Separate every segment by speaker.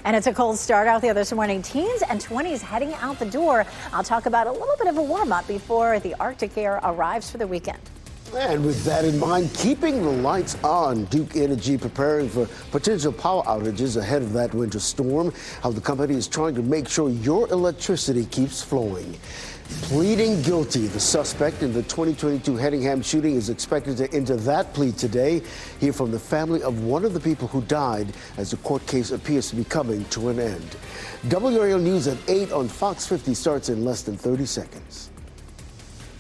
Speaker 1: And it's a cold start out there this morning. Teens and 20s heading out the door. I'll talk about a little bit of a warm-up before the Arctic air arrives for the weekend.
Speaker 2: And with that in mind, keeping the lights on, Duke Energy preparing for potential power outages ahead of that winter storm. How the company is trying to make sure your electricity keeps flowing. Pleading guilty, the suspect in the 2022 Hedingham shooting is expected to enter that plea today. Hear from the family of one of the people who died as the court case appears to be coming to an end. WRAL News at 8 on Fox 50 starts in less than 30 seconds.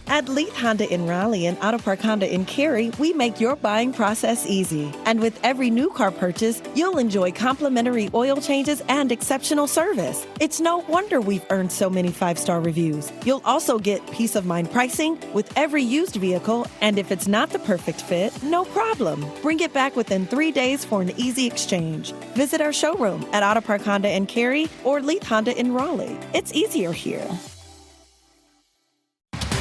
Speaker 3: At Leith Honda in Raleigh and Auto Park Honda in Cary, we make your buying process easy. And with every new car purchase, you'll enjoy complimentary oil changes and exceptional service. It's no wonder we've earned so many 5-star reviews. You'll also get peace of mind pricing with every used vehicle, and if it's not the perfect fit, no problem. Bring it back within 3 days for an easy exchange. Visit our showroom at Auto Park Honda in Cary or Leith Honda in Raleigh. It's easier here.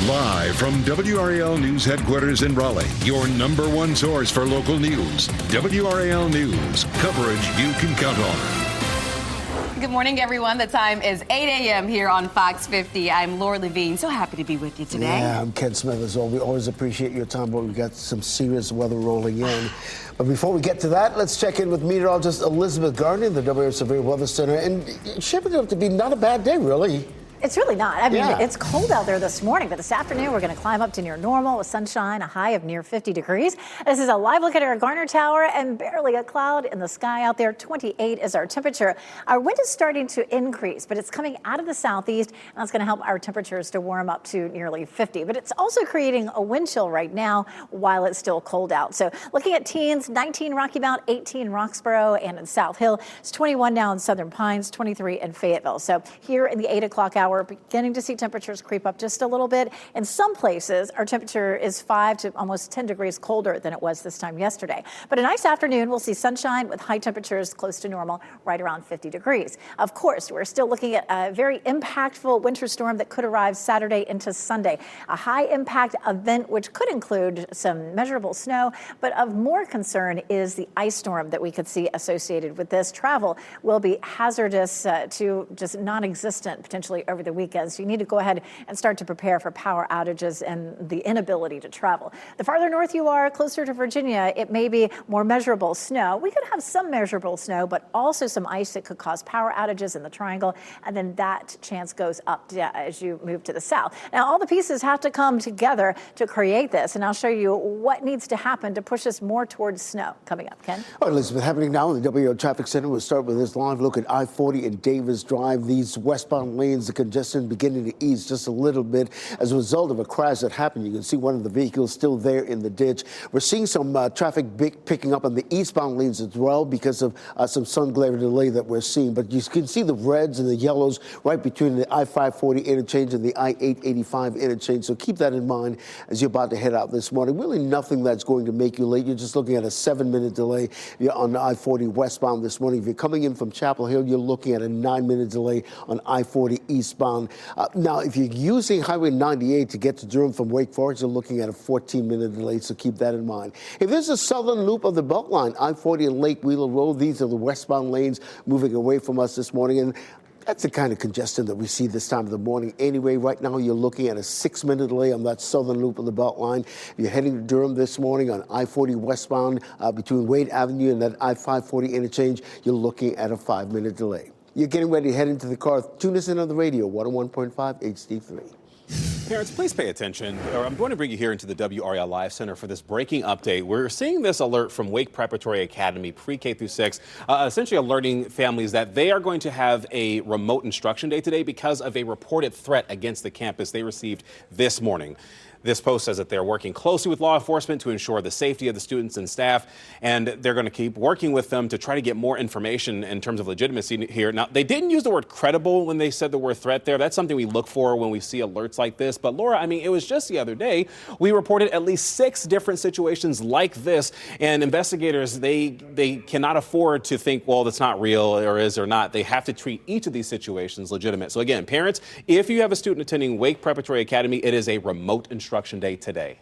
Speaker 4: Live from WRAL News Headquarters in Raleigh, your number one source for local news. WRAL News, coverage you can count on.
Speaker 5: Good morning, everyone. The time is 8 a.m. here on Fox 50. I'm Laura Levine. So happy to be with you today.
Speaker 2: Yeah, I'm Ken Smith as well. We always appreciate your time, but we've got some serious weather rolling in. But before we get to that, let's check in with meteorologist Elizabeth Gardner in the WRAL Severe Weather Center. And it's shaping up to be not a bad day, really.
Speaker 1: It's really not. I mean, It's cold out there this morning, but this afternoon we're going to climb up to near normal with sunshine, a high of near 50 degrees. This is a live look at our Garner Tower and barely a cloud in the sky out there. 28 is our temperature. Our wind is starting to increase, but it's coming out of the southeast, and that's going to help our temperatures to warm up to nearly 50. But it's also creating a wind chill right now while it's still cold out. So looking at teens, 19 Rocky Mount, 18 Roxborough, and in South Hill. It's 21 now in Southern Pines, 23 in Fayetteville. So here in the 8 o'clock hour, we're beginning to see temperatures creep up just a little bit. In some places, our temperature is 5 to almost 10 degrees colder than it was this time yesterday. But a nice afternoon, we'll see sunshine with high temperatures close to normal, right around 50 degrees. Of course, we're still looking at a very impactful winter storm that could arrive Saturday into Sunday. A high impact event which could include some measurable snow, but of more concern is the ice storm that we could see associated with this. Travel will be hazardous to just non-existent potentially over the weekend. So you need to go ahead and start to prepare for power outages and the inability to travel. The farther north you are, closer to Virginia, it may be more measurable snow. We could have some measurable snow, but also some ice that could cause power outages in the triangle. And then that chance goes up as you move to the south. Now, all the pieces have to come together to create this. And I'll show you what needs to happen to push us more towards snow coming up. Ken?
Speaker 2: All right, Elizabeth, happening now in the WRAL Traffic Center. We'll start with this live look at I-40 and Davis Drive. These westbound lanes, the congestion beginning to ease just a little bit as a result of a crash that happened. You can see one of the vehicles still there in the ditch. We're seeing some traffic picking up on the eastbound lanes as well because of some sun glare delay that we're seeing. But you can see the reds and the yellows right between the I-540 interchange and the I-885 interchange. So keep that in mind as you're about to head out this morning. Really nothing that's going to make you late. You're just looking at a 7-minute delay on I-40 westbound this morning. If you're coming in from Chapel Hill, you're looking at a 9-minute delay on I-40 eastbound. Now, if you're using Highway 98 to get to Durham from Wake Forest, you're looking at a 14-minute delay, so keep that in mind. If this is a southern loop of the Beltline, I-40 and Lake Wheeler Road, these are the westbound lanes moving away from us this morning, and that's the kind of congestion that we see this time of the morning. Anyway, right now you're looking at a 6-minute delay on that southern loop of the Beltline. If you're heading to Durham this morning on I-40 westbound between Wade Avenue and that I-540 interchange, you're looking at a 5-minute delay. You're getting ready to head into the car. Tune us in on the radio, 101.5 HD3.
Speaker 6: Parents, please pay attention. I'm going to bring you here into the WRAL Live Center for this breaking update. We're seeing this alert from Wake Preparatory Academy, pre-K through 6, essentially alerting families that they are going to have a remote instruction day today because of a reported threat against the campus they received this morning. This post says that they're working closely with law enforcement to ensure the safety of the students and staff, and they're going to keep working with them to try to get more information in terms of legitimacy here. Now, they didn't use the word credible when they said the word threat there. That's something we look for when we see alerts like this. But Laura, I mean, it was just the other day we reported at least 6 different situations like this, and investigators, they cannot afford to think, well, that's not real or is or not. They have to treat each of these situations legitimate. So again, parents, if you have a student attending Wake Preparatory Academy, it is a remote instruction day today.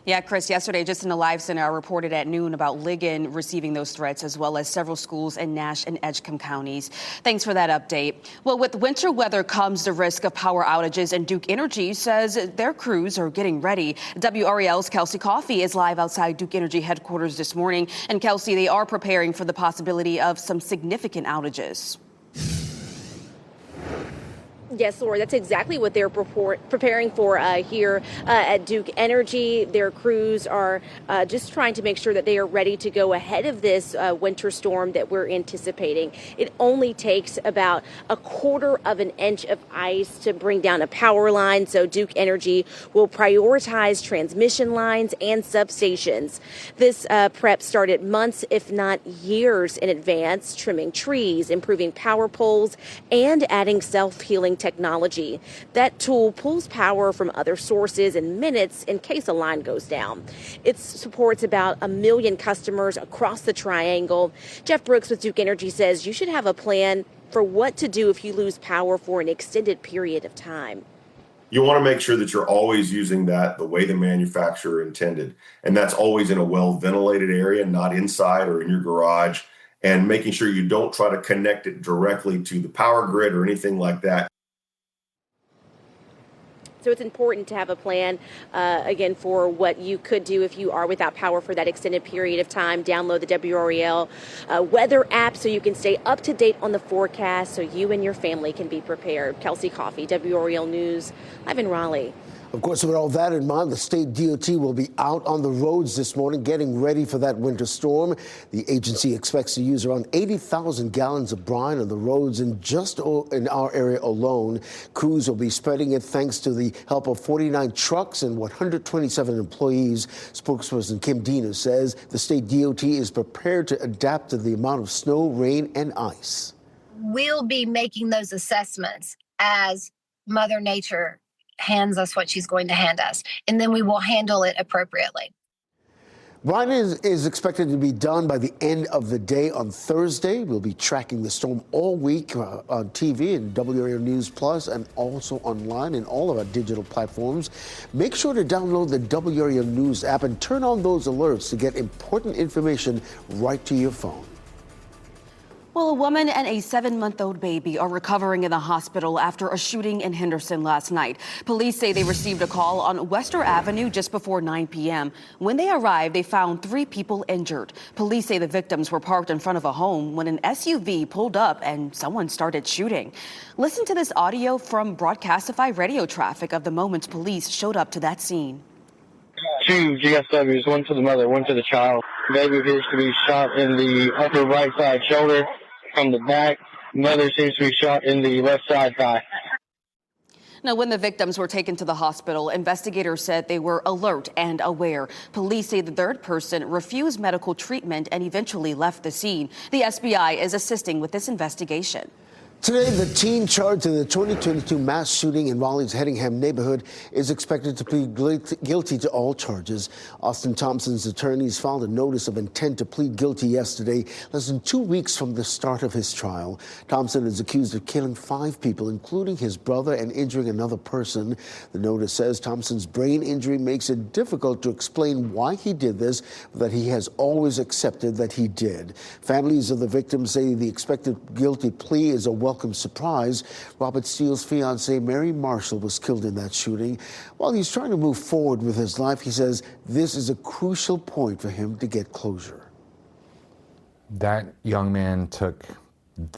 Speaker 5: Yeah, Chris, yesterday, just in the Live Center, I reported at noon about Ligon receiving those threats, as well as several schools in Nash and Edgecombe counties. Thanks for that update. Well, with winter weather comes the risk of power outages, and Duke Energy says their crews are getting ready. WRAL's Kelsey Coffey is live outside Duke Energy headquarters this morning. And Kelsey, they are preparing for the possibility of some significant outages.
Speaker 7: Yes, Laura, that's exactly what they're preparing for here at Duke Energy. Their crews are just trying to make sure that they are ready to go ahead of this winter storm that we're anticipating. It only takes about 1/4 of an inch of ice to bring down a power line, so Duke Energy will prioritize transmission lines and substations. This prep started months, if not years in advance, trimming trees, improving power poles, and adding self-healing technology. That tool pulls power from other sources in minutes in case a line goes down. It supports about 1 million customers across the triangle. Jeff Brooks with Duke Energy says you should have a plan for what to do if you lose power for an extended period of time.
Speaker 8: You want to make sure that you're always using that the way the manufacturer intended. And that's always in a well-ventilated area, not inside or in your garage, and making sure you don't try to connect it directly to the power grid or anything like that.
Speaker 7: So it's important to have a plan, again, for what you could do if you are without power for that extended period of time. Download the WRAL weather app so you can stay up to date on the forecast so you and your family can be prepared. Kelsey Coffey, WRAL News, live in Raleigh.
Speaker 2: Of course, with all that in mind, the state DOT will be out on the roads this morning getting ready for that winter storm. The agency expects to use around 80,000 gallons of brine on the roads in our area alone. Crews will be spreading it thanks to the help of 49 trucks and 127 employees. Spokesperson Kim Dina says the state DOT is prepared to adapt to the amount of snow, rain, and ice.
Speaker 9: We'll be making those assessments as Mother Nature hands us what she's going to hand us, and then we will handle it appropriately.
Speaker 2: Brine is expected to be done by the end of the day on Thursday. We'll be tracking the storm all week on TV and WRAL News Plus, and also online in all of our digital platforms. Make sure to download the WRAL News app and turn on those alerts to get important information right to your phone.
Speaker 5: Well, a woman and a 7-month-old baby are recovering in the hospital after a shooting in Henderson last night. Police say they received a call on Wester Avenue just before 9 p.m. When they arrived, they found 3 people injured. Police say the victims were parked in front of a home when an SUV pulled up and someone started shooting. Listen to this audio from Broadcastify radio traffic of the moments police showed up to that scene.
Speaker 10: 2 GSWs, one to the mother, one to the child. Baby appears to be shot in the upper right side shoulder from the back. Mother seems to be shot in the left side thigh.
Speaker 5: Now, when the victims were taken to the hospital, investigators said they were alert and aware. Police say the third person refused medical treatment and eventually left the scene. The SBI is assisting with this investigation.
Speaker 2: Today, the teen charged in the 2022 mass shooting in Raleigh's Hedingham neighborhood is expected to plead guilty to all charges. Austin Thompson's attorneys filed a notice of intent to plead guilty yesterday, less than 2 weeks from the start of his trial. Thompson is accused of killing 5 people, including his brother, and injuring another person. The notice says Thompson's brain injury makes it difficult to explain why he did this, but that he has always accepted that he did. Families of the victims say the expected guilty plea is a welcome surprise. Robert Steele's fiancée, Mary Marshall, was killed in that shooting. While he's trying to move forward with his life, he says this is a crucial point for him to get closure.
Speaker 11: That young man took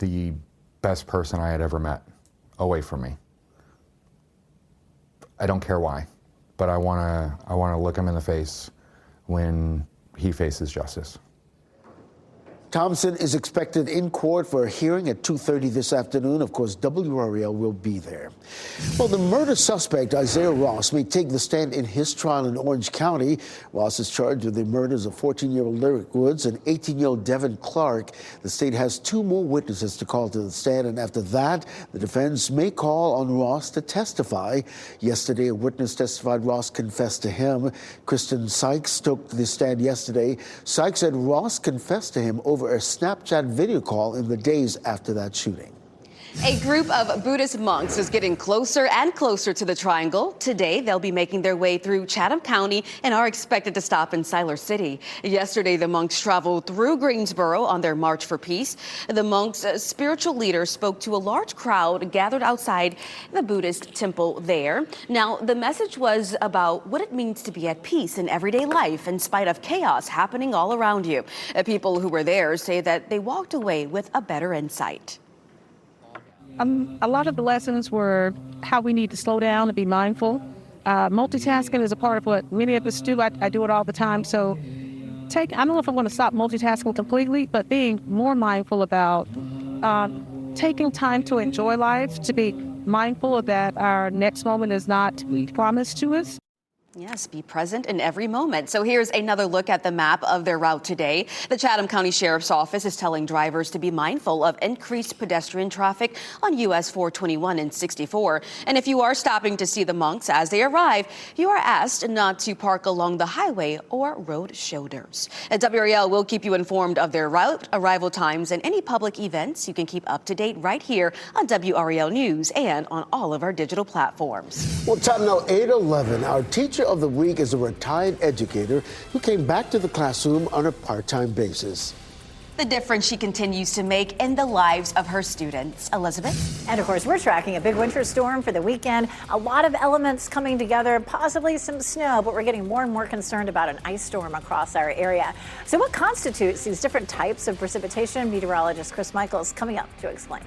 Speaker 11: the best person I had ever met away from me. I don't care why, but I want to look him in the face when he faces justice.
Speaker 2: Thompson is expected in court for a hearing at 2:30 this afternoon. Of course, WRAL will be there. Well, the murder suspect, Isaiah Ross, may take the stand in his trial in Orange County. Ross is charged with the murders of 14-year-old Lyric Woods and 18-year-old Devin Clark. The state has 2 more witnesses to call to the stand, and after that, the defense may call on Ross to testify. Yesterday, a witness testified Ross confessed to him. Kristen Sykes took the stand yesterday. Sykes said Ross confessed to him over a Snapchat video call in the days after that shooting.
Speaker 5: A group of Buddhist monks is getting closer and closer to the Triangle. Today, they'll be making their way through Chatham County and are expected to stop in Siler City. Yesterday, the monks traveled through Greensboro on their March for Peace. The monks' spiritual leader spoke to a large crowd gathered outside the Buddhist temple there. Now, the message was about what it means to be at peace in everyday life in spite of chaos happening all around you. People who were there say that they walked away with a better insight.
Speaker 12: A lot of the lessons were how we need to slow down and be mindful. Multitasking is a part of what many of us do. I do it all the time. So I don't know if I'm going to stop multitasking completely, but being more mindful about taking time to enjoy life, to be mindful that our next moment is not promised to us.
Speaker 5: Yes, be present in every moment. So here's another look at the map of their route today. The Chatham County Sheriff's Office is telling drivers to be mindful of increased pedestrian traffic on US 421 and 64. And if you are stopping to see the monks as they arrive, you are asked not to park along the highway or road shoulders. And WRAL will keep you informed of their route, arrival times, and any public events. You can keep up to date right here on WRAL News and on all of our digital platforms.
Speaker 2: Well, time now 8:11. Our teacher of the week is a retired educator who came back to the classroom on a part-time basis.
Speaker 5: The difference she continues to make in the lives of her students. Elizabeth?
Speaker 1: And of course, we're tracking a big winter storm for the weekend. A lot of elements coming together, possibly some snow, but we're getting more and more concerned about an ice storm across our area. So what constitutes these different types of precipitation? Meteorologist Chris Michaels coming up to explain.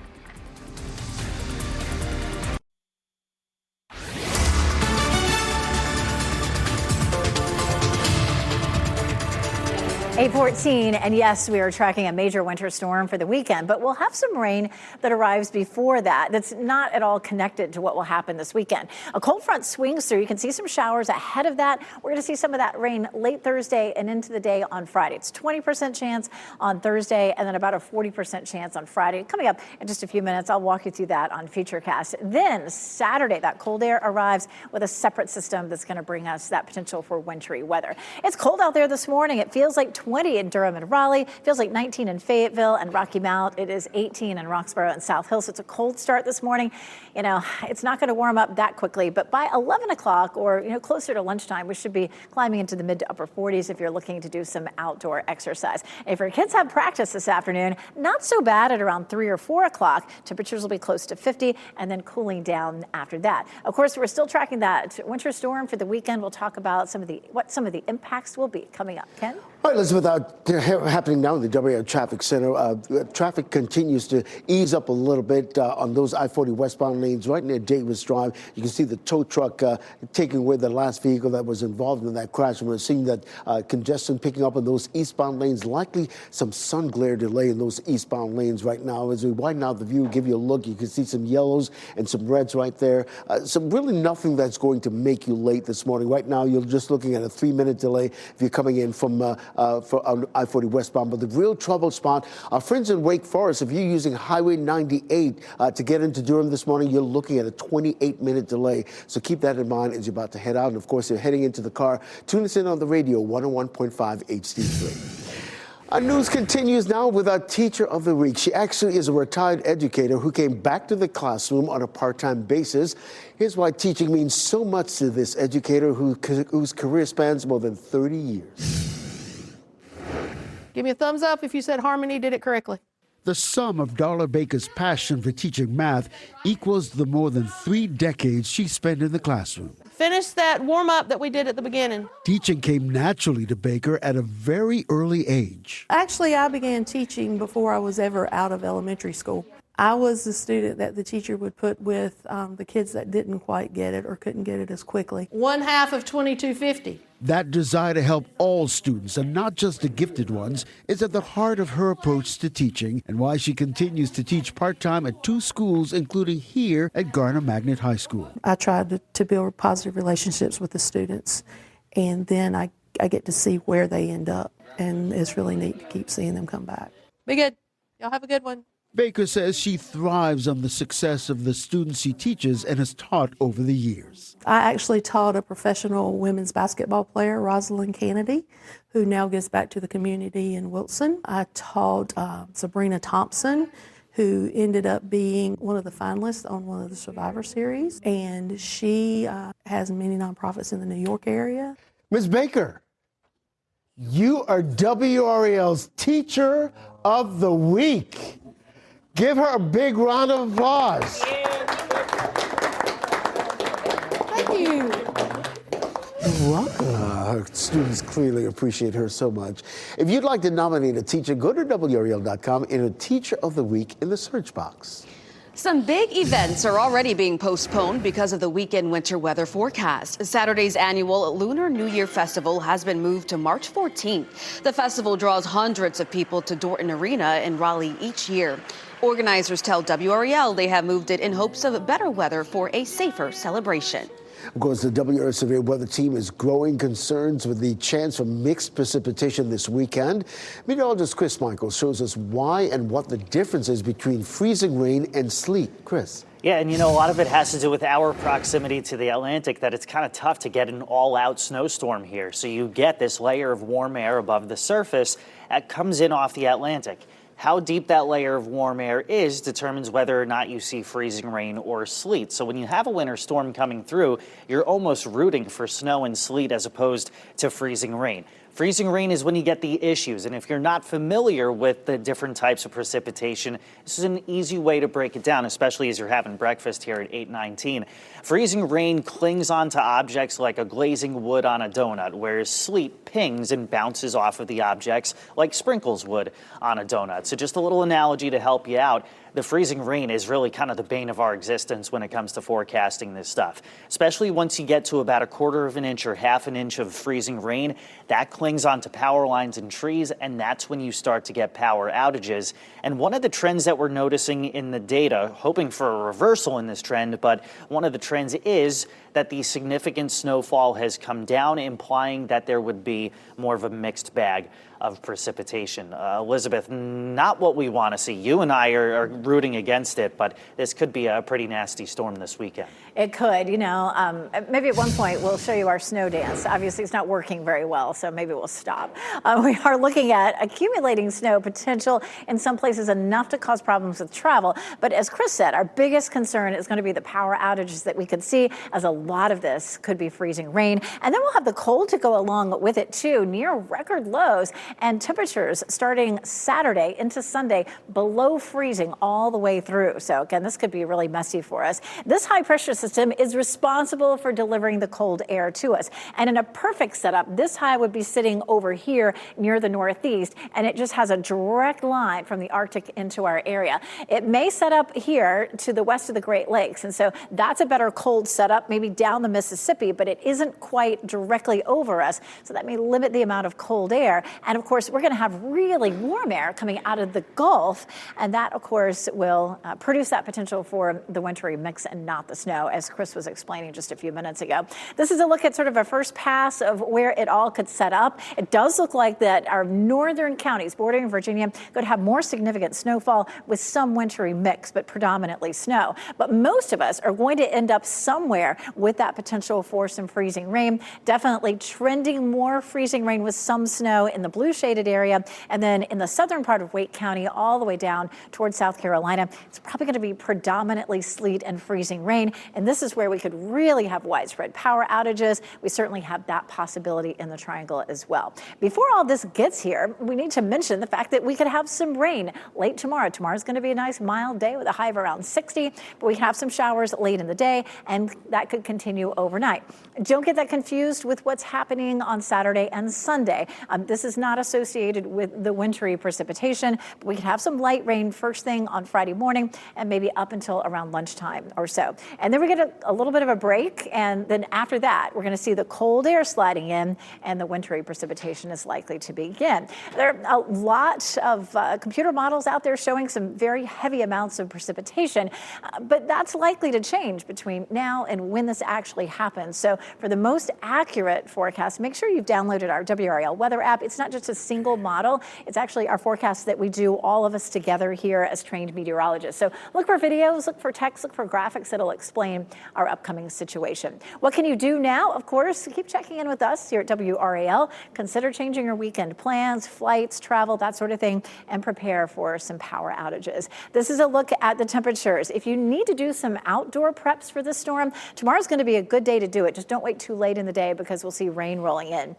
Speaker 1: 8:14, and yes, we are tracking a major winter storm for the weekend, but we'll have some rain that arrives before that. That's not at all connected to what will happen this weekend. A cold front swings through. You can see some showers ahead of that. We're going to see some of that rain late Thursday and into the day on Friday. It's 20% chance on Thursday and then about a 40% chance on Friday. Coming up in just a few minutes, I'll walk you through that on Futurecast. Then Saturday, that cold air arrives with a separate system that's going to bring us that potential for wintry weather. It's cold out there this morning. It feels like 20 in Durham and Raleigh. Feels like 19 in Fayetteville and Rocky Mount. It is 18 in Roxborough and South Hill. So it's a cold start this morning. You know, it's not going to warm up that quickly, but by 11 o'clock or, closer to lunchtime, we should be climbing into the mid to upper 40s if you're looking to do some outdoor exercise. And if your kids have practice this afternoon, not so bad at around 3 or 4 o'clock. Temperatures will be close to 50 and then cooling down after that. Of course, we're still tracking that winter storm for the weekend. We'll talk about what some of the impacts will be coming up. Ken?
Speaker 2: All right, Elizabeth, happening now in the WRAL Traffic Center. Traffic continues to ease up a little bit on those I-40 westbound lanes right near Davis Drive. You can see the tow truck taking away the last vehicle that was involved in that crash. And we're seeing that congestion picking up in those eastbound lanes, likely some sun glare delay in those eastbound lanes right now. As we widen out the view, give you a look, you can see some yellows and some reds right there. So really nothing that's going to make you late this morning. Right now, you're just looking at a 3-minute delay if you're coming in from on I-40 westbound. But the real trouble spot, our friends in Wake Forest, if you're using Highway 98 to get into Durham this morning, you're looking at a 28-minute delay. So keep that in mind as you're about to head out. And of course, you're heading into the car. Tune us in on the radio, 101.5 HD3. Our news continues now with our teacher of the week. She actually is a retired educator who came back to the classroom on a part-time basis. Here's why teaching means so much to this educator whose career spans more than 30 years.
Speaker 13: Give me a thumbs up if you said Harmony did it correctly.
Speaker 14: The sum of Darla Baker's passion for teaching math equals the more than 3 decades she spent in the classroom.
Speaker 13: Finish that warm-up that we did at the beginning.
Speaker 14: Teaching came naturally to Baker at a very early age.
Speaker 13: Actually, I began teaching before I was ever out of elementary school. I was the student that the teacher would put with the kids that didn't quite get it or couldn't get it as quickly. 1/2 of 2250.
Speaker 14: That desire to help all students, and not just the gifted ones, is at the heart of her approach to teaching and why she continues to teach part-time at 2 schools, including here at Garner Magnet High School.
Speaker 13: I tried to build positive relationships with the students, and then I get to see where they end up, and it's really neat to keep seeing them come back. Be good. Y'all have a good one.
Speaker 14: Baker says she thrives on the success of the students she teaches and has taught over the years.
Speaker 13: I actually taught a professional women's basketball player, Rosalind Kennedy, who now gives back to the community in Wilson. I taught Sabrina Thompson, who ended up being one of the finalists on one of the Survivor Series. And she has many nonprofits in the New York area.
Speaker 2: Ms. Baker, you are WRAL's Teacher of the Week. Give her a big round of applause.
Speaker 13: Thank you.
Speaker 2: You're welcome. Her students clearly appreciate her so much. If you'd like to nominate a teacher, go to WRAL.com and enter Teacher of the Week in the search box.
Speaker 5: Some big events are already being postponed because of the weekend winter weather forecast. Saturday's annual Lunar New Year Festival has been moved to March 14th. The festival draws hundreds of people to Dorton Arena in Raleigh each year. Organizers tell WRAL they have moved it in hopes of better weather for a safer celebration.
Speaker 2: Of course, the WRAL Severe Weather Team is growing concerns with the chance for mixed precipitation this weekend. Meteorologist Chris Michaels shows us why and what the difference is between freezing rain and sleet. Chris.
Speaker 15: Yeah, and a lot of it has to do with our proximity to the Atlantic, that it's kind of tough to get an all-out snowstorm here. So you get this layer of warm air above the surface that comes in off the Atlantic. How deep that layer of warm air is determines whether or not you see freezing rain or sleet. So when you have a winter storm coming through, you're almost rooting for snow and sleet as opposed to freezing rain. Freezing rain is when you get the issues, and if you're not familiar with the different types of precipitation, this is an easy way to break it down, especially as you're having breakfast here at 8:19. Freezing rain clings onto objects like a glazing would on a donut, whereas sleet pings and bounces off of the objects like sprinkles would on a donut. So just a little analogy to help you out. The freezing rain is really kind of the bane of our existence when it comes to forecasting this stuff, especially once you get to about a quarter of an inch or half an inch of freezing rain. That clings onto power lines and trees, and that's when you start to get power outages. And one of the trends that we're noticing in the data, hoping for a reversal in this trend, but one of the trends is that the significant snowfall has come down, implying that there would be more of a mixed bag of precipitation. Elizabeth, not what we want to see. You and I are rooting against it, but this could be a pretty nasty storm this weekend.
Speaker 1: It could, maybe at one point we'll show you our snow dance. Obviously it's not working very well, so maybe we'll stop. We are looking at accumulating snow potential in some places, enough to cause problems with travel. But as Chris said, our biggest concern is going to be the power outages that we could see, as a lot of this could be freezing rain. And then we'll have the cold to go along with it too, near record lows, and temperatures starting Saturday into Sunday below freezing all the way through. So again, this could be really messy for us. This high pressure system is responsible for delivering the cold air to us. And in a perfect setup, this high would be sitting over here near the northeast, and it just has a direct line from the Arctic into our area. It may set up here to the west of the Great Lakes, and so that's a better cold setup, maybe down the Mississippi, but it isn't quite directly over us, so that may limit the amount of cold air. And of course, we're going to have really warm air coming out of the Gulf, and that, of course, will produce that potential for the wintry mix and not the snow, as Chris was explaining just a few minutes ago. This is a look at sort of a first pass of where it all could set up. It does look like that our northern counties bordering Virginia could have more significant snowfall with some wintry mix, but predominantly snow. But most of us are going to end up somewhere with that potential for some freezing rain. Definitely trending more freezing rain with some snow in the blue shaded area, and then in the southern part of Wake County all the way down towards South Carolina, it's probably going to be predominantly sleet and freezing rain, and this is where we could really have widespread power outages. We certainly have that possibility in the Triangle as well. Before all this gets here, we need to mention the fact that we could have some rain late tomorrow. Tomorrow's going to be a nice mild day with a high of around 60, but we can have some showers late in the day, and that could continue overnight. Don't get that confused with what's happening on Saturday and Sunday. This is not associated with the wintry precipitation, but we could have some light rain first thing on Friday morning and maybe up until around lunchtime or so. And then we get a little bit of a break, and then after that, we're going to see the cold air sliding in, and the wintry precipitation is likely to begin. There are a lot of computer models out there showing some very heavy amounts of precipitation, but that's likely to change between now and when this actually happens. So for the most accurate forecast, make sure you've downloaded our WRAL weather app. It's not just just a single model. It's actually our forecast that we do, all of us together here as trained meteorologists. So look for videos, look for text, look for graphics that'll explain our upcoming situation. What can you do now? Of course, keep checking in with us here at WRAL. Consider changing your weekend plans, flights, travel, that sort of thing, and prepare for some power outages. This is a look at the temperatures. If you need to do some outdoor preps for this storm, tomorrow's going to be a good day to do it. Just don't wait too late in the day because we'll see rain rolling in.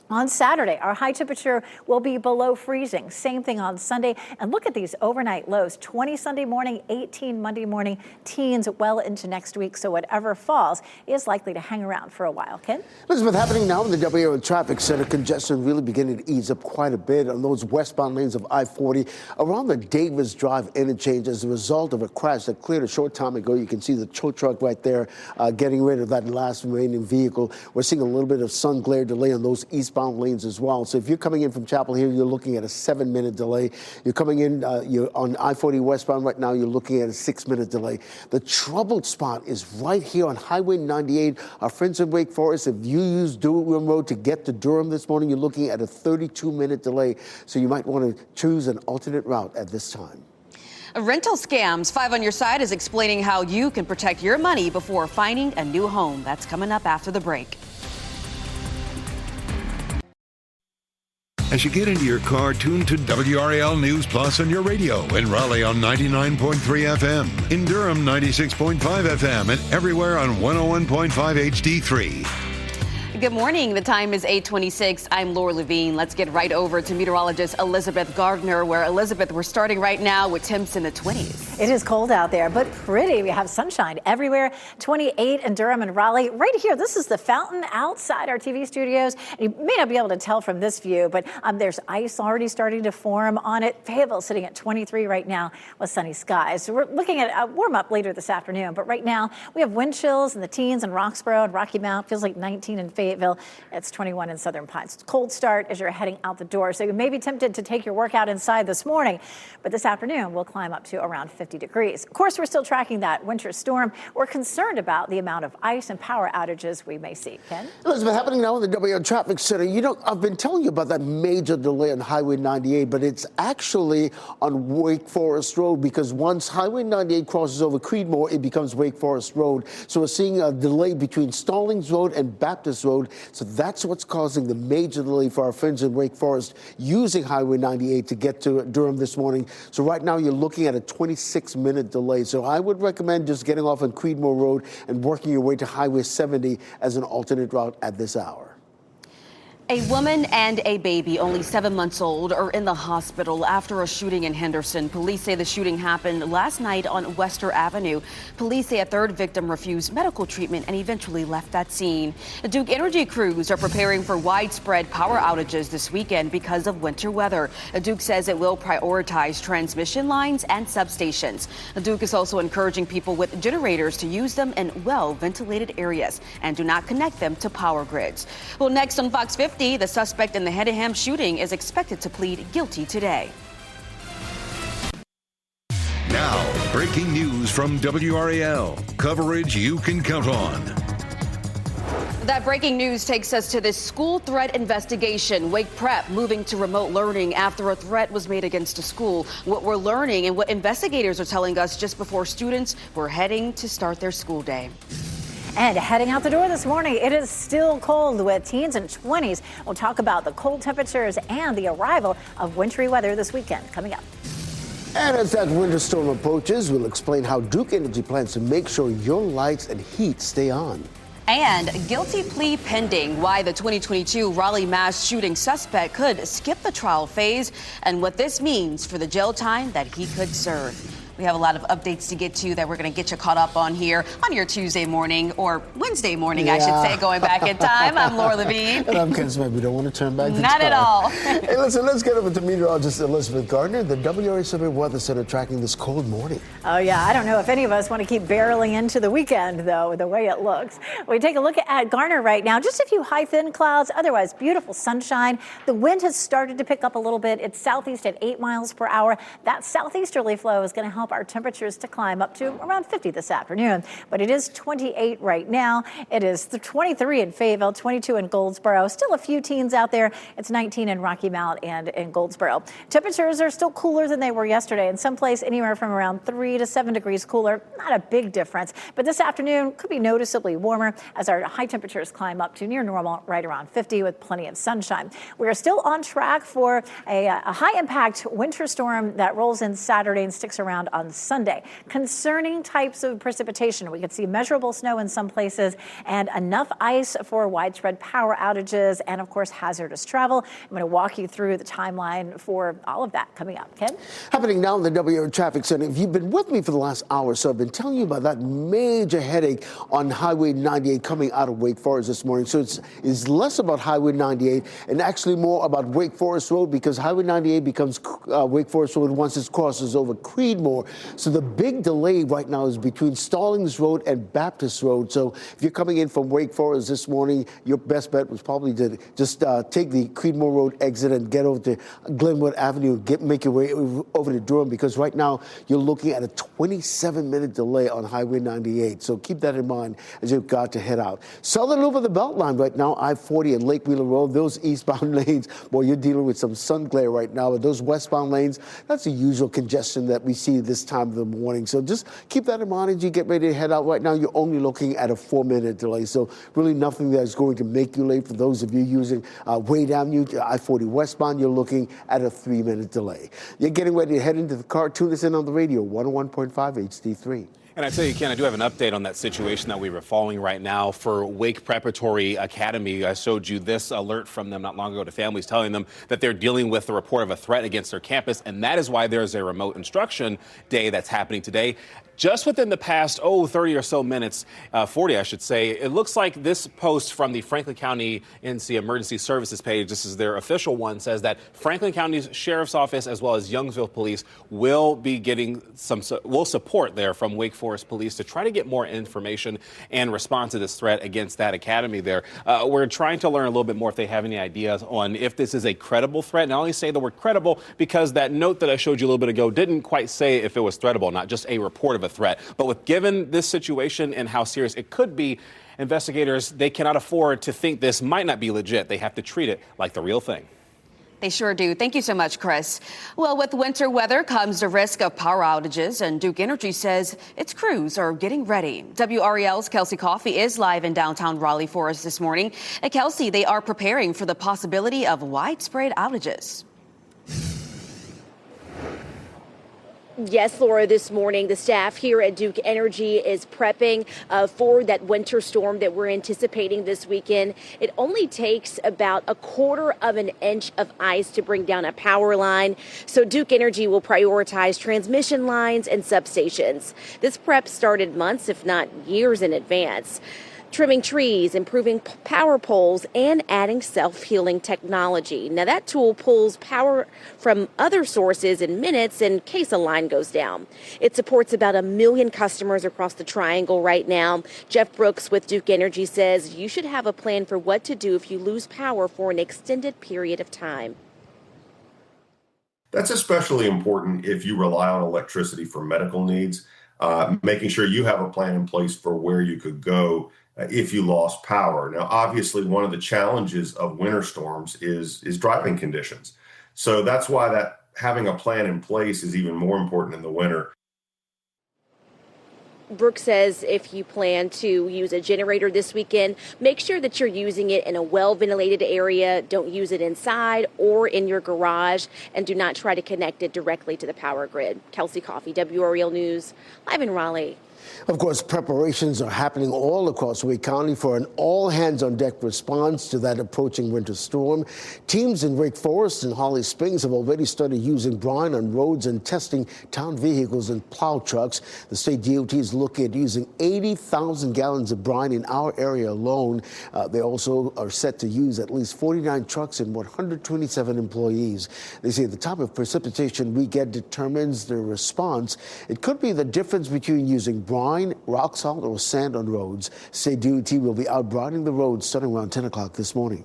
Speaker 1: On Saturday, our high temperature will be below freezing. Same thing on Sunday. And look at these overnight lows. 20 Sunday morning, 18 Monday morning, teens well into next week. So whatever falls is likely to hang around for a while. Ken?
Speaker 2: Elizabeth, happening now in the WRAL traffic center, congestion really beginning to ease up quite a bit on those westbound lanes of I-40 around the Davis Drive interchange as a result of a crash that cleared a short time ago. You can see the tow truck right there getting rid of that last remaining vehicle. We're seeing a little bit of sun glare delay on those eastbound lanes as well. So if you're coming in from Chapel Hill, you're looking at a 7-minute delay. You're coming in, you're on I-40 westbound right now, you're looking at a 6-minute delay. The troubled spot is right here on Highway 98. Our friends in Wake Forest, if you use Durham Road to get to Durham this morning, you're looking at a 32-minute delay. So you might want to choose an alternate route at this time.
Speaker 5: Rental scams. 5 on Your Side is explaining how you can protect your money before finding a new home. That's coming up after the break.
Speaker 4: As you get into your car, tune to WRAL News Plus on your radio in Raleigh on 99.3 FM, in Durham 96.5 FM, and everywhere on 101.5 HD3.
Speaker 5: Good morning. The time is 8:26. I'm Laura Levine. Let's get right over to meteorologist Elizabeth Gardner, where, Elizabeth, we're starting right now with temps in the 20s.
Speaker 1: It is cold out there, but pretty. We have sunshine everywhere. 28 in Durham and Raleigh. Right here, this is the fountain outside our TV studios. You may not be able to tell from this view, but there's ice already starting to form on it. Fayetteville sitting at 23 right now with sunny skies. So we're looking at a warm up later this afternoon, but right now we have wind chills in the teens in Roxborough and Rocky Mount. Feels like 19 in Fayetteville. It's 21 in Southern Pines. It's a cold start as you're heading out the door, so you may be tempted to take your workout inside this morning, but this afternoon we'll climb up to around 50 degrees. Of course, we're still tracking that winter storm. We're concerned about the amount of ice and power outages we may see. Ken?
Speaker 2: Elizabeth, happening now in the WRAL traffic center. You know, I've been telling you about that major delay on Highway 98, but it's actually on Wake Forest Road, because once Highway 98 crosses over Creedmoor, it becomes Wake Forest Road. So we're seeing a delay between Stallings Road and Baptist Road. So that's what's causing the major delay for our friends in Wake Forest using Highway 98 to get to Durham this morning. So right now you're looking at a 26-minute delay. So I would recommend just getting off on Creedmoor Road and working your way to Highway 70 as an alternate route at this hour.
Speaker 5: A woman and a baby, only 7 months old, are in the hospital after a shooting in Henderson. Police say the shooting happened last night on Wester Avenue. Police say a third victim refused medical treatment and eventually left that scene. Duke Energy crews are preparing for widespread power outages this weekend because of winter weather. Duke says it will prioritize transmission lines and substations. Duke is also encouraging people with generators to use them in well-ventilated areas and do not connect them to power grids. Well, next on Fox 50, the suspect in the Hedeham shooting is expected to plead guilty today.
Speaker 4: Now, breaking news from WRAL. Coverage you can count on.
Speaker 5: That breaking news takes us to this school threat investigation. Wake Prep moving to remote learning after a threat was made against a school. What we're learning and what investigators are telling us just before students were heading to start their school day.
Speaker 1: And heading out the door this morning, it is still cold with teens and 20s. We'll talk about the cold temperatures and the arrival of wintry weather this weekend coming up.
Speaker 2: And as that winter storm approaches, we'll explain how Duke Energy plans to make sure your lights and heat stay on.
Speaker 5: And guilty plea pending, why the 2022 Raleigh mass shooting suspect could skip the trial phase and what this means for the jail time that he could serve. We have a lot of updates to get to that we're going to get you caught up on here on your Tuesday morning, or Wednesday morning, I should say, going back in time. I'm Laura Levine.
Speaker 2: And I'm Ken Smith. We don't want to turn back the
Speaker 5: Not
Speaker 2: time.
Speaker 5: at all.
Speaker 2: Hey, listen, let's get over to meteorologist Elizabeth Gardner, the WRAL Summer Weather Center, tracking this cold morning.
Speaker 1: Oh, yeah. I don't know if any of us want to keep barreling into the weekend, though, the way it looks. We take a look at Garner right now. Just a few high, thin clouds. Otherwise, beautiful sunshine. The wind has started to pick up a little bit. It's southeast at 8 miles per hour. That southeasterly flow is going to help help our temperatures to climb up to around 50 this afternoon. But it is 28 right now. It is 23 in Fayetteville, 22 in Goldsboro. Still a few teens out there. It's 19 in Rocky Mount and in Goldsboro. Temperatures are still cooler than they were yesterday. In some place, anywhere from around 3 to 7 degrees cooler. Not a big difference. But this afternoon could be noticeably warmer as our high temperatures climb up to near normal, right around 50 with plenty of sunshine. We are still on track for a high-impact winter storm that rolls in Saturday and sticks around on Sunday. Concerning types of precipitation, we could see measurable snow in some places and enough ice for widespread power outages and, of course, hazardous travel. I'm going to walk you through the timeline for all of that coming up. Ken?
Speaker 2: Happening now in the WRAL Traffic Center. If you've been with me for the last hour or so, I've been telling you about that major headache on Highway 98 coming out of Wake Forest this morning. So it's less about Highway 98 and actually more about Wake Forest Road, because Highway 98 becomes Wake Forest Road once it crosses over Creedmoor. So the big delay right now is between Stallings Road and Baptist Road. So if you're coming in from Wake Forest this morning, your best bet was probably to just take the Creedmoor Road exit and get over to Glenwood Avenue and make your way over to Durham, because right now you're looking at a 27-minute delay on Highway 98. So keep that in mind as you've got to head out. Southern loop of the Beltline right now, I-40 and Lake Wheeler Road, those eastbound lanes, boy, you're dealing with some sun glare right now. But those westbound lanes, that's the usual congestion that we see this time of the morning. So just keep that in mind as you get ready to head out. Right now, you're only looking at a 4-minute delay. So really nothing that's going to make you late. For those of you using Wade Avenue to I-40 westbound, you're looking at a 3-minute delay. You're getting ready to head into the car. Tune us in on the radio, 101.5 HD3.
Speaker 6: And I tell you, Ken, I do have an update on that situation that we were following right now for Wake Preparatory Academy. I showed you this alert from them not long ago to families telling them that they're dealing with the report of a threat against their campus, and that is why there's a remote instruction day that's happening today. Just within the past, 30 or so minutes, 40, I should say, it looks like this post from the Franklin County NC Emergency Services page, this is their official one, says that Franklin County's Sheriff's Office as well as Youngsville Police will be getting will support there from Wake Forest Police to try to get more information and respond to this threat against that academy there. We're trying to learn a little bit more if they have any ideas on if this is a credible threat. And I only say the word credible because that note that I showed you a little bit ago didn't quite say if it was threatable, not just a report of a threat. But given this situation and how serious it could be, investigators, they cannot afford to think this might not be legit. They have to treat it like the real thing.
Speaker 5: They sure do. Thank you so much, Chris. Well, with winter weather comes the risk of power outages, and Duke Energy says its crews are getting ready. WRAL's Kelsey Coffey is live in downtown Raleigh for us this morning. And Kelsey, they are preparing for the possibility of widespread outages.
Speaker 7: Yes, Laura, this morning the staff here at Duke Energy is prepping for that winter storm that we're anticipating this weekend. It only takes about 1/4 of an inch of ice to bring down a power line. So Duke Energy will prioritize transmission lines and substations. This prep started months, if not years in advance. Trimming trees, improving power poles, and adding self-healing technology. Now, that tool pulls power from other sources in minutes in case a line goes down. It supports about 1 million customers across the Triangle right now. Jeff Brooks with Duke Energy says you should have a plan for what to do if you lose power for an extended period of time.
Speaker 8: That's especially important if you rely on electricity for medical needs, making sure you have a plan in place for where you could go if you lost power. Now, obviously, one of the challenges of winter storms is driving conditions. So that's why that having a plan in place is even more important in the winter.
Speaker 7: Brooks says if you plan to use a generator this weekend, make sure that you're using it in a well-ventilated area. Don't use it inside or in your garage, and do not try to connect it directly to the power grid. Kelsey Coffey, WRAL News, live in Raleigh.
Speaker 2: Of course, preparations are happening all across Wake County for an all-hands-on-deck response to that approaching winter storm. Teams in Wake Forest and Holly Springs have already started using brine on roads and testing town vehicles and plow trucks. The state DOT is looking at using 80,000 gallons of brine in our area alone. They also are set to use at least 49 trucks and 127 employees. They say the type of precipitation we get determines the response. It could be the difference between using brine, rock salt, or sand on roads. State DOT will be out brining the roads starting around 10 o'clock this morning.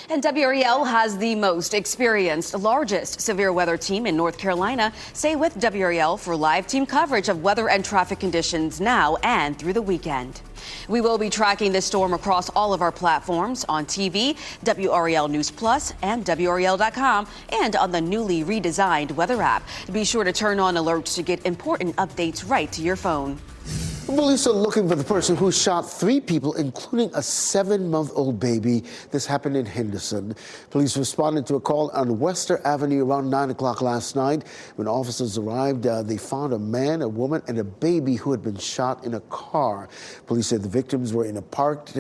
Speaker 5: And WRAL has the most experienced, largest severe weather team in North Carolina. Stay with WRAL for live team coverage of weather and traffic conditions now and through the weekend. We will be tracking this storm across all of our platforms on TV, WRAL News Plus, and WRAL.com, and on the newly redesigned weather app. Be sure to turn on alerts to get important updates right to your phone.
Speaker 2: Police are looking for the person who shot 3 people, including a 7-month-old baby. This happened in Henderson. Police responded to a call on Wester Avenue around 9 o'clock last night. When officers arrived, they found a man, a woman, and a baby who had been shot in a car. Police said the victims were parked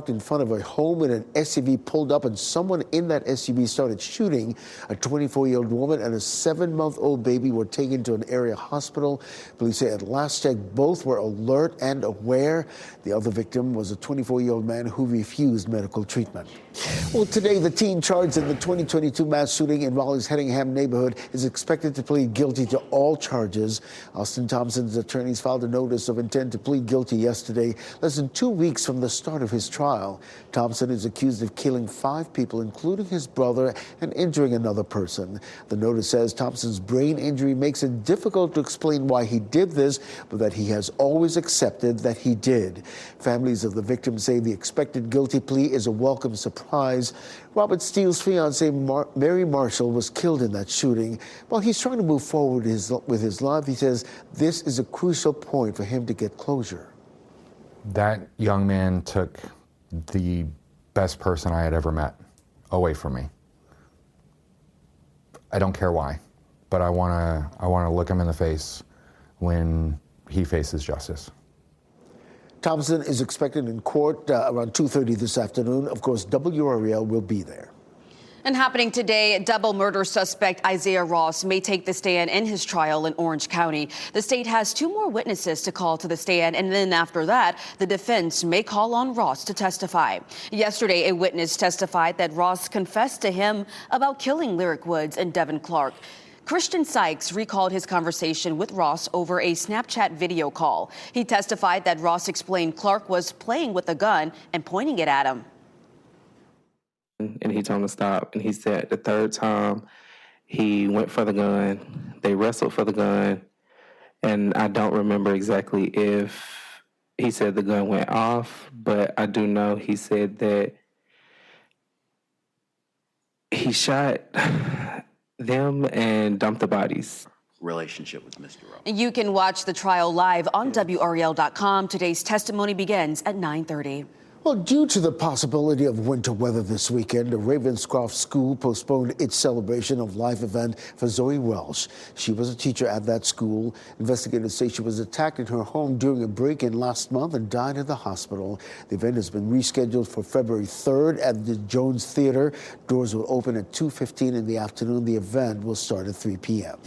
Speaker 2: in front of a home when an SUV pulled up, and someone in that SUV started shooting. A 24-year-old woman and a 7-month-old baby were taken to an area hospital. Police say at last check, both were alert and aware. The other victim was a 24-year-old man who refused medical treatment. Well, today, the teen charged in the 2022 mass shooting in Raleigh's Hedingham neighborhood is expected to plead guilty to all charges. Austin Thompson's attorneys filed a notice of intent to plead guilty yesterday, less than 2 weeks from the start of his trial. Thompson is accused of killing 5 people, including his brother, and injuring another person. The notice says Thompson's brain injury makes it difficult to explain why he did this, but that he has always accepted that he did. Families of the victims say the expected guilty plea is a welcome surprise. Robert Steele's fiancée, Mary Marshall, was killed in that shooting. While he's trying to move forward with his life, he says this is a crucial point for him to get closure.
Speaker 11: That young man took the best person I had ever met away from me. I don't care why, but I want to look him in the face when he faces justice.
Speaker 2: Thompson is expected in court around 2:30 this afternoon. Of course, WRAL will be there.
Speaker 5: And happening today, double murder suspect Isaiah Ross may take the stand in his trial in Orange County. The state has 2 more witnesses to call to the stand, and then after that, the defense may call on Ross to testify. Yesterday, a witness testified that Ross confessed to him about killing Lyric Woods and Devin Clark. Christian Sykes recalled his conversation with Ross over a Snapchat video call. He testified that Ross explained Clark was playing with a gun and pointing it at him.
Speaker 16: And he told him to stop. And he said the 3rd time he went for the gun. They wrestled for the gun. And I don't remember exactly if he said the gun went off, but I do know he said that he shot them and dumped the bodies.
Speaker 17: Relationship with Mr. Ross.
Speaker 5: You can watch the trial live on WRAL.com. Today's testimony begins at 9:30.
Speaker 2: Well, due to the possibility of winter weather this weekend, the Ravenscroft School postponed its celebration of life event for Zoe Welsh. She was a teacher at that school. Investigators say she was attacked in her home during a break-in last month and died at the hospital. The event has been rescheduled for February 3rd at the Jones Theater. Doors will open at 2:15 in the afternoon. The event will start at 3 p.m.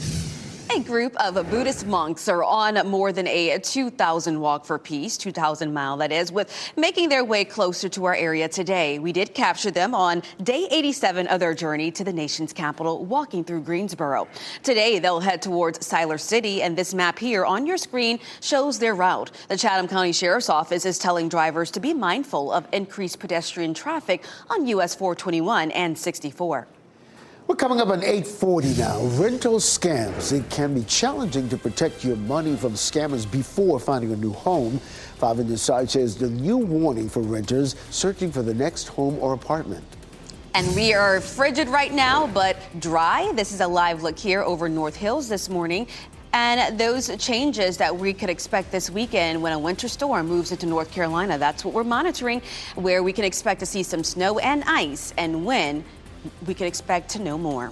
Speaker 5: A group of Buddhist monks are on more than a 2,000 walk for peace, 2,000 mile that is, with making their way closer to our area today. We did capture them on day 87 of their journey to the nation's capital, walking through Greensboro. Today, they'll head towards Siler City, and this map here on your screen shows their route. The Chatham County Sheriff's Office is telling drivers to be mindful of increased pedestrian traffic on US 421 and 64.
Speaker 2: We're coming up on 8:40 now. Rental scams. It can be challenging to protect your money from scammers before finding a new home. 5 Inside says the new warning for renters searching for the next home or apartment.
Speaker 5: And we are frigid right now, but dry. This is a live look here over North Hills this morning. And those changes that we could expect this weekend when a winter storm moves into North Carolina. That's what we're monitoring, where we can expect to see some snow and ice, and when we can expect to know more.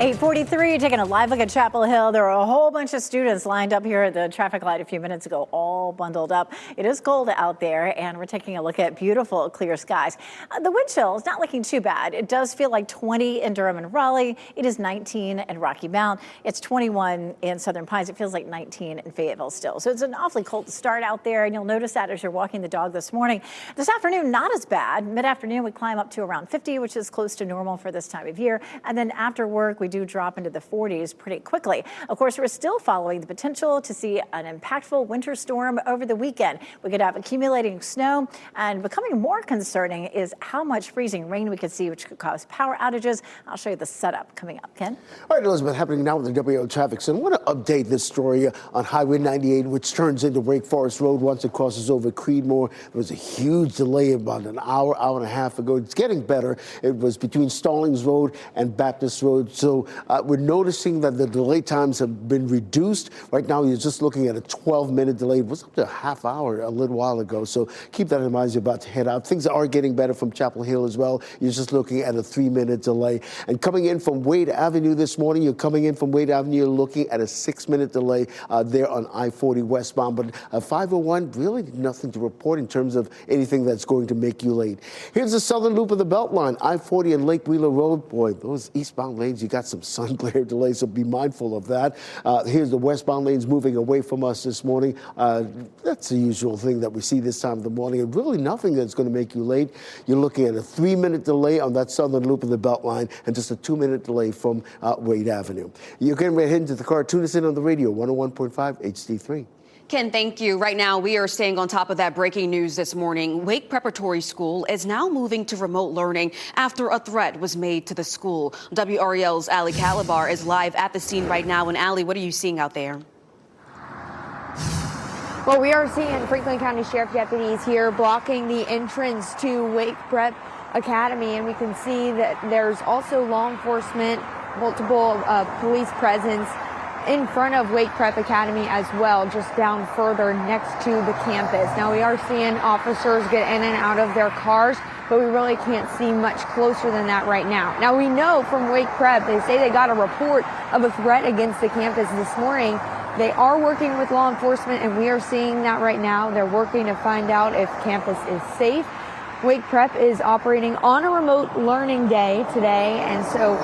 Speaker 1: .43, taking a live look at Chapel Hill. There are a whole bunch of students lined up here at the traffic light a few minutes ago, all bundled up. It is cold out there, and we're taking a look at beautiful clear skies. The wind chill is not looking too bad. It does feel like 20 in Durham and Raleigh. It is 19 in Rocky Mount. It's 21 in Southern Pines. It feels like 19 in Fayetteville still. So it's an awfully cold start out there, and you'll notice that as you're walking the dog this morning. This afternoon, not as bad. Mid-afternoon, we climb up to around 50, which is close to normal for this time of year. And then after work, we do drop into the 40s pretty quickly. Of course, we're still following the potential to see an impactful winter storm over the weekend. We could have accumulating snow, and becoming more concerning is how much freezing rain we could see, which could cause power outages. I'll show you the setup coming up. Ken?
Speaker 2: All right, Elizabeth, happening now with the WRAL Traffic Center. I want to update this story on Highway 98, which turns into Wake Forest Road once it crosses over Creedmoor. There was a huge delay about an hour and a half ago. It's getting better. It was between Stallings Road and Baptist Road. So we're noticing that the delay times have been reduced. Right now, you're just looking at a 12-minute delay. It was up to a half hour a little while ago. So keep that in mind as you're about to head out. Things are getting better from Chapel Hill as well. You're just looking at a 3-minute delay. And coming in from Wade Avenue this morning, you're coming in from Wade Avenue, you're looking at a 6-minute delay there on I-40 westbound. But 501, really nothing to report in terms of anything that's going to make you late. Here's the southern loop of the Beltline, I-40 and Lake Wheeler Road. Boy, those eastbound lanes, you got some sun glare delays, so be mindful of that. Here's the westbound lanes moving away from us this morning. That's the usual thing that we see this time of the morning, and really nothing that's going to make you late. You're looking at a 3-minute delay on that southern loop of the Beltline and just a 2-minute delay from Wade Avenue. You're getting ready to head into the car. Tune us in on the radio, 101.5 HD3.
Speaker 5: Ken, thank you. Right now, we are staying on top of that breaking news this morning. Wake Preparatory School is now moving to remote learning after a threat was made to the school. WRAL's Ali Calabar is live at the scene right now. And Ali, what are you seeing out there?
Speaker 18: Well, we are seeing Franklin County Sheriff deputies here blocking the entrance to Wake Prep Academy, and we can see that there's also law enforcement, multiple police presence in front of Wake Prep Academy as well, just down further next to the campus. Now, we are seeing officers get in and out of their cars, but we really can't see much closer than that right now. Now, we know from Wake Prep, they say they got a report of a threat against the campus this morning. They are working with law enforcement, and we are seeing that right now. They're working to find out if campus is safe. Wake Prep is operating on a remote learning day today, and so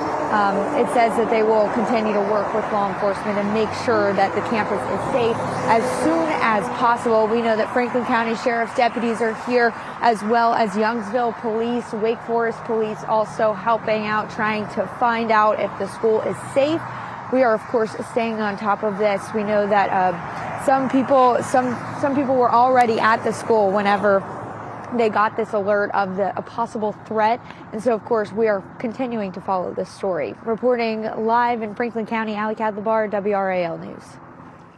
Speaker 18: it says that they will continue to work with law enforcement and make sure that the campus is safe as soon as possible. We know that Franklin County Sheriff's deputies are here, as well as Youngsville Police, Wake Forest Police also helping out, trying to find out if the school is safe. We are, of course, staying on top of this. We know that some people were already at the school whenever they got this alert of a possible threat. And so, of course, we are continuing to follow this story. Reporting live in Franklin County, Ali Cadlabar, WRAL News.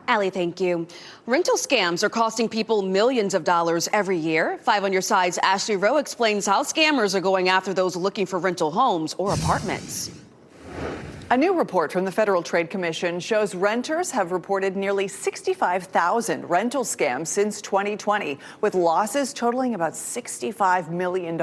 Speaker 5: Ali, thank you. Rental scams are costing people millions of dollars every year. 5 on your side's Ashley Rowe explains how scammers are going after those looking for rental homes or apartments.
Speaker 19: A new report from the Federal Trade Commission shows renters have reported nearly 65,000 rental scams since 2020, with losses totaling about $65 million.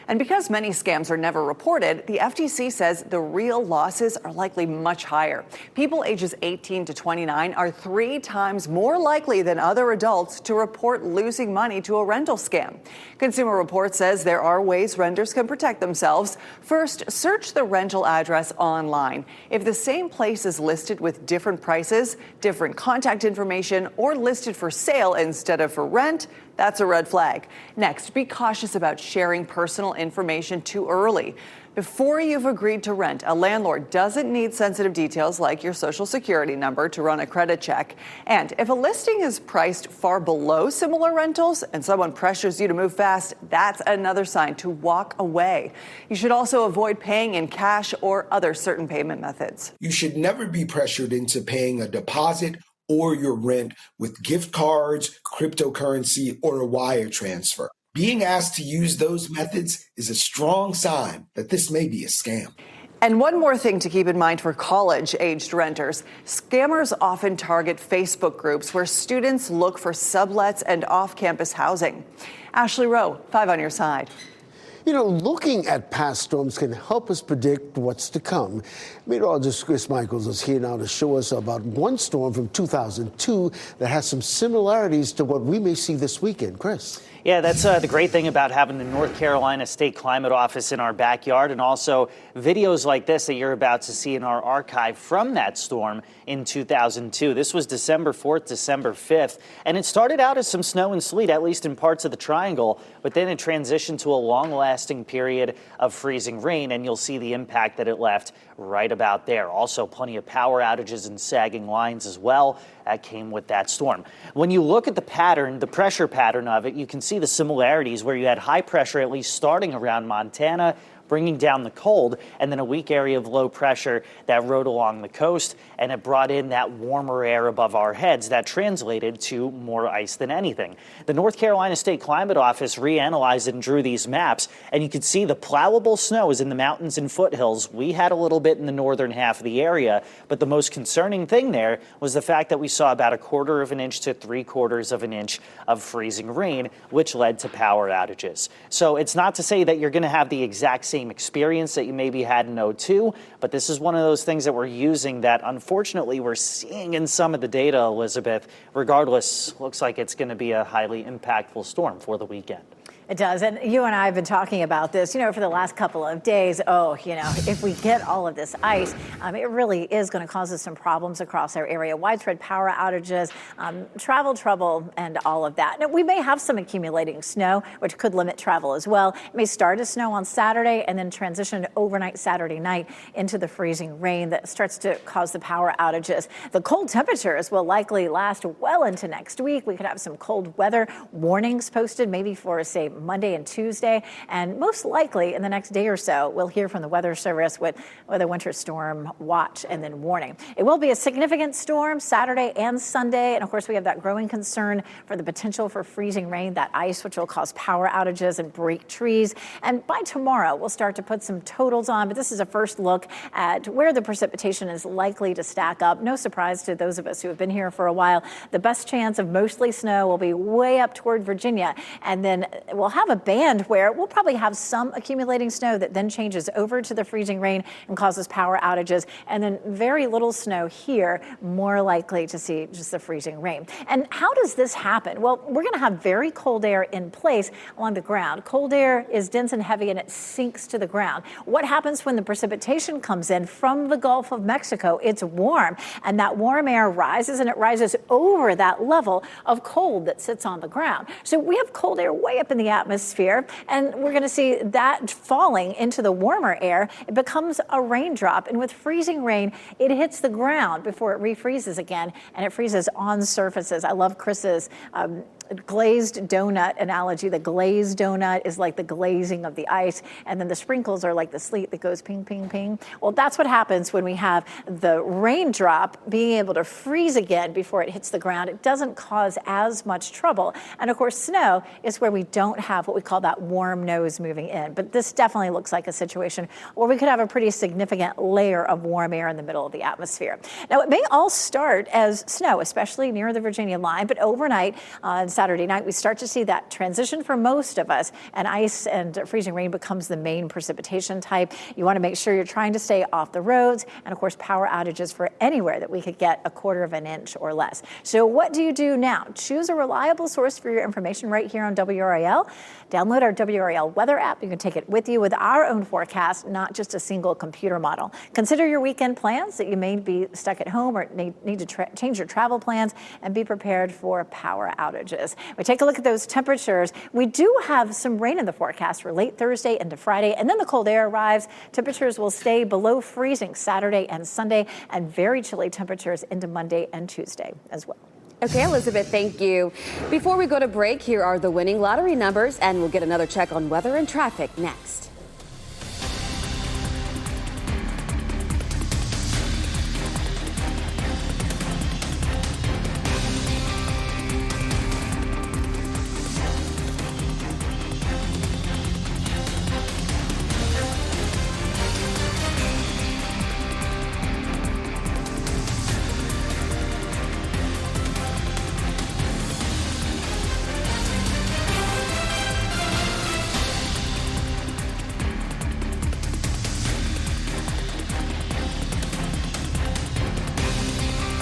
Speaker 19: And because many scams are never reported, the FTC says the real losses are likely much higher. People ages 18 to 29 are 3 times more likely than other adults to report losing money to a rental scam. Consumer Reports says there are ways renters can protect themselves. First, search the rental address online. If the same place is listed with different prices, different contact information, or listed for sale instead of for rent, that's a red flag. Next, be cautious about sharing personal information too early. Before you've agreed to rent, a landlord doesn't need sensitive details like your social security number to run a credit check. And if a listing is priced far below similar rentals and someone pressures you to move fast, that's another sign to walk away. You should also avoid paying in cash or other certain payment methods.
Speaker 20: You should never be pressured into paying a deposit or your rent with gift cards, cryptocurrency, or a wire transfer. Being asked to use those methods is a strong sign that this may be a scam.
Speaker 19: And one more thing to keep in mind for college-aged renters. Scammers often target Facebook groups where students look for sublets and off-campus housing. Ashley Rowe, 5 on your side.
Speaker 2: You know, looking at past storms can help us predict what's to come. Meteorologist Chris Michaels is here now to show us about one storm from 2002 that has some similarities to what we may see this weekend. Chris.
Speaker 15: Yeah, that's the great thing about having the North Carolina State Climate Office in our backyard, and also videos like this that you're about to see in our archive from that storm in 2002. This was December 4th, December 5th, and it started out as some snow and sleet, at least in parts of the triangle, but then it transitioned to a long-lasting testing period of freezing rain, and you'll see the impact that it left right about there. Also, plenty of power outages and sagging lines as well that came with that storm. When you look at the pattern, the pressure pattern of it, you can see the similarities where you had high pressure at least starting around Montana, bringing down the cold, and then a weak area of low pressure that rode along the coast, and it brought in that warmer air above our heads that translated to more ice than anything. The North Carolina State Climate Office reanalyzed and drew these maps, and you could see the plowable snow is in the mountains and foothills. We had a little bit in the northern half of the area, but the most concerning thing there was the fact that we saw about 1/4 of an inch to 3/4 of an inch of freezing rain, which led to power outages. So it's not to say that you're going to have the exact same experience that you maybe had in 02, but this is one of those things that we're using that unfortunately we're seeing in some of the data, Elizabeth. Regardless, looks like it's going to be a highly impactful storm for the weekend.
Speaker 1: It does. And you and I have been talking about this, for the last couple of days. If we get all of this ice, it really is going to cause us some problems across our area. Widespread power outages, travel trouble, and all of that. Now, we may have some accumulating snow, which could limit travel as well. It may start as snow on Saturday and then transition overnight Saturday night into the freezing rain that starts to cause the power outages. The cold temperatures will likely last well into next week. We could have some cold weather warnings posted, maybe for, say, Monday and Tuesday, and most likely in the next day or so, we'll hear from the Weather Service with a winter storm watch and then warning. It will be a significant storm Saturday and Sunday, and of course we have that growing concern for the potential for freezing rain, that ice which will cause power outages and break trees. And by tomorrow, we'll start to put some totals on, but this is a first look at where the precipitation is likely to stack up. No surprise to those of us who have been here for a while. The best chance of mostly snow will be way up toward Virginia, and then we'll have a band where we'll probably have some accumulating snow that then changes over to the freezing rain and causes power outages, and then very little snow here, more likely to see just the freezing rain. And how does this happen? Well, we're going to have very cold air in place along the ground. Cold air is dense and heavy, and it sinks to the ground. What happens when the precipitation comes in from the Gulf of Mexico? It's warm, and that warm air rises, and it rises over that level of cold that sits on the ground. So we have cold air way up in the atmosphere, and we're going to see that falling into the warmer air. It becomes a raindrop, and with freezing rain, it hits the ground before it refreezes again, and it freezes on surfaces. I love Chris's glazed donut analogy. The glazed donut is like the glazing of the ice, and then the sprinkles are like the sleet that goes ping, ping, ping. Well, that's what happens when we have the raindrop being able to freeze again before it hits the ground. It doesn't cause as much trouble. And of course, snow is where we don't have what we call that warm nose moving in. But this definitely looks like a situation where we could have a pretty significant layer of warm air in the middle of the atmosphere. Now, it may all start as snow, especially near the Virginia line, but overnight on Saturday night, we start to see that transition for most of us, and ice and freezing rain becomes the main precipitation type. You want to make sure you're trying to stay off the roads, and of course, power outages for anywhere that we could get 1/4 of an inch or less. So what do you do now? Choose a reliable source for your information right here on WRAL. Download our WRAL weather app. You can take it with you with our own forecast, not just a single computer model. Consider your weekend plans that you may be stuck at home or need to change your travel plans, and be prepared for power outages. We take a look at those temperatures. We do have some rain in the forecast for late Thursday into Friday, and then the cold air arrives. Temperatures will stay below freezing Saturday and Sunday, and very chilly temperatures into Monday and Tuesday as well.
Speaker 21: Okay, Elizabeth, thank you. Before we go to break, here are the winning lottery numbers, and we'll get another check on weather and traffic next.